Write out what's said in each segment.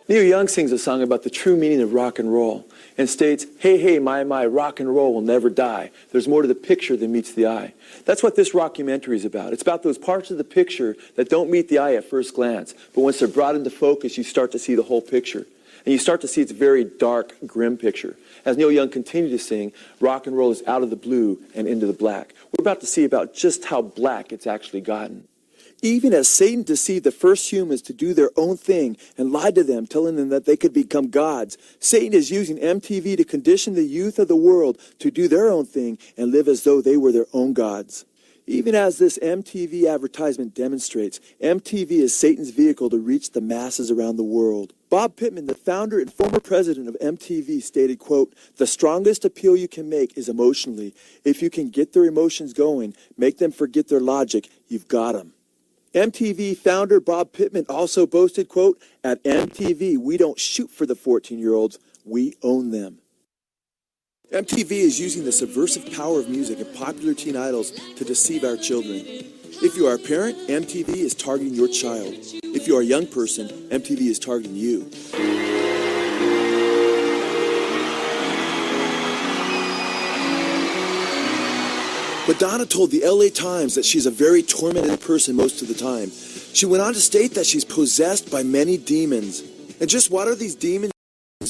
Neil Young sings a song about the true meaning of rock and roll and states, hey, hey, my, rock and roll will never die. There's more to the picture than meets the eye. That's what this rockumentary is about. It's about those parts of the picture that don't meet the eye at first glance, but once they're brought into focus, you start to see the whole picture. And you start to see its very dark, grim picture. As Neil Young continued to sing, rock and roll is out of the blue and into the black. We're about to see about just how black it's actually gotten. Even as Satan deceived the first humans to do their own thing and lied to them, telling them that they could become gods, Satan is using MTV to condition the youth of the world to do their own thing and live as though they were their own gods. Even as this MTV advertisement demonstrates, MTV is Satan's vehicle to reach the masses around the world. Bob Pittman, the founder and former president of MTV, stated, quote, "The strongest appeal you can make is emotionally. If you can get their emotions going, make them forget their logic, you've got them." MTV founder Bob Pittman also boasted, quote, "At MTV, we don't shoot for the 14-year-olds, we own them." MTV is using the subversive power of music and popular teen idols to deceive our children. If you are a parent, MTV is targeting your child. If you are a young person, MTV is targeting you. Madonna told the LA Times that she's a very tormented person most of the time. She went on to state that she's possessed by many demons. And just what are these demons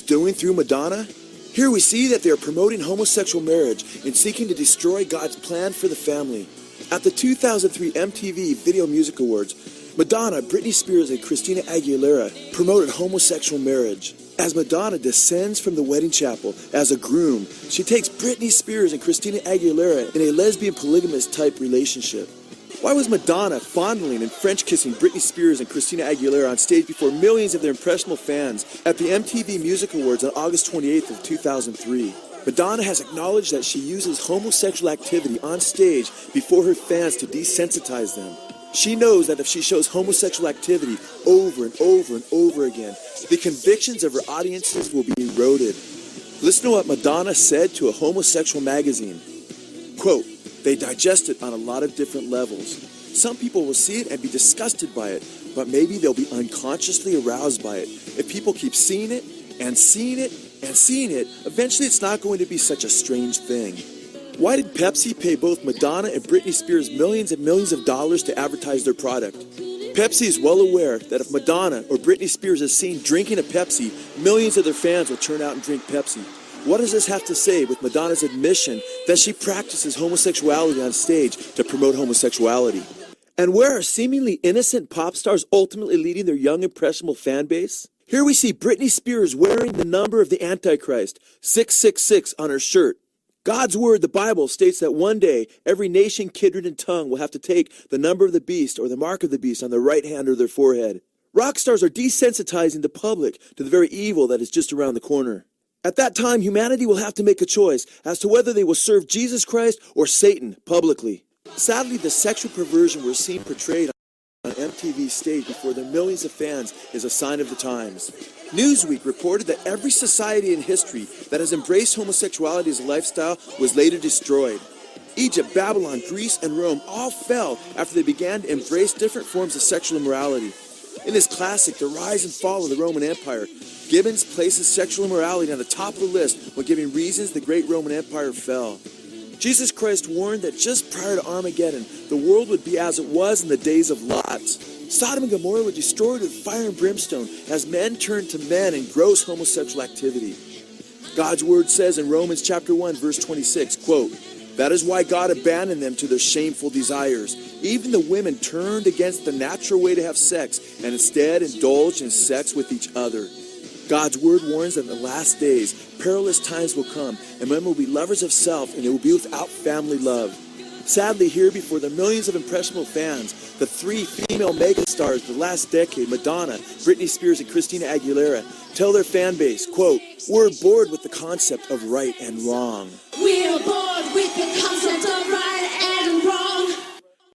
doing through Madonna? Here we see that they are promoting homosexual marriage and seeking to destroy God's plan for the family. At the 2003 MTV Video Music Awards, Madonna, Britney Spears, and Christina Aguilera promoted homosexual marriage. As Madonna descends from the wedding chapel as a groom, she takes Britney Spears and Christina Aguilera in a lesbian polygamous type relationship. Why was Madonna fondling and French kissing Britney Spears and Christina Aguilera on stage before millions of their impressionable fans at the MTV Music Awards on August 28th of 2003? Madonna has acknowledged that she uses homosexual activity on stage before her fans to desensitize them. She knows that if she shows homosexual activity over and over and over again, the convictions of her audiences will be eroded. Listen to what Madonna said to a homosexual magazine. Quote, "They digest it on a lot of different levels. Some people will see it and be disgusted by it, but maybe they'll be unconsciously aroused by it. If people keep seeing it and seeing it and seeing it, eventually it's not going to be such a strange thing." Why did Pepsi pay both Madonna and Britney Spears millions and millions of dollars to advertise their product? Pepsi is well aware that if Madonna or Britney Spears is seen drinking a Pepsi, millions of their fans will turn out and drink Pepsi. What does this have to say with Madonna's admission that she practices homosexuality on stage to promote homosexuality? And where are seemingly innocent pop stars ultimately leading their young, impressionable fan base? Here we see Britney Spears wearing the number of the Antichrist, 666, on her shirt. God's word, the Bible, states that one day every nation, kindred, and tongue will have to take the number of the beast or the mark of the beast on their right hand or their forehead. Rock stars are desensitizing the public to the very evil that is just around the corner. At that time, humanity will have to make a choice as to whether they will serve Jesus Christ or Satan publicly. Sadly, the sexual perversion we're seeing portrayed on MTV's stage before the millions of fans is a sign of the times. Newsweek reported that every society in history that has embraced homosexuality as a lifestyle was later destroyed. Egypt, Babylon, Greece, and Rome all fell after they began to embrace different forms of sexual immorality. In his classic, The Rise and Fall of the Roman Empire, Gibbons places sexual immorality on the top of the list when giving reasons the great Roman Empire fell. Jesus Christ warned that just prior to Armageddon, the world would be as it was in the days of Lot. Sodom and Gomorrah were destroyed with fire and brimstone as men turned to men in gross homosexual activity. God's word says in Romans chapter 1, verse 26, quote, "That is why God abandoned them to their shameful desires. Even the women turned against the natural way to have sex and instead indulged in sex with each other." God's word warns that in the last days, perilous times will come, and men will be lovers of self, and they will be without family love. Sadly, here before the millions of impressionable fans, the three female megastars of the last decade, Madonna, Britney Spears, and Christina Aguilera, tell their fan base, quote, "We're bored with the concept of right and wrong." We're bored with the concept of right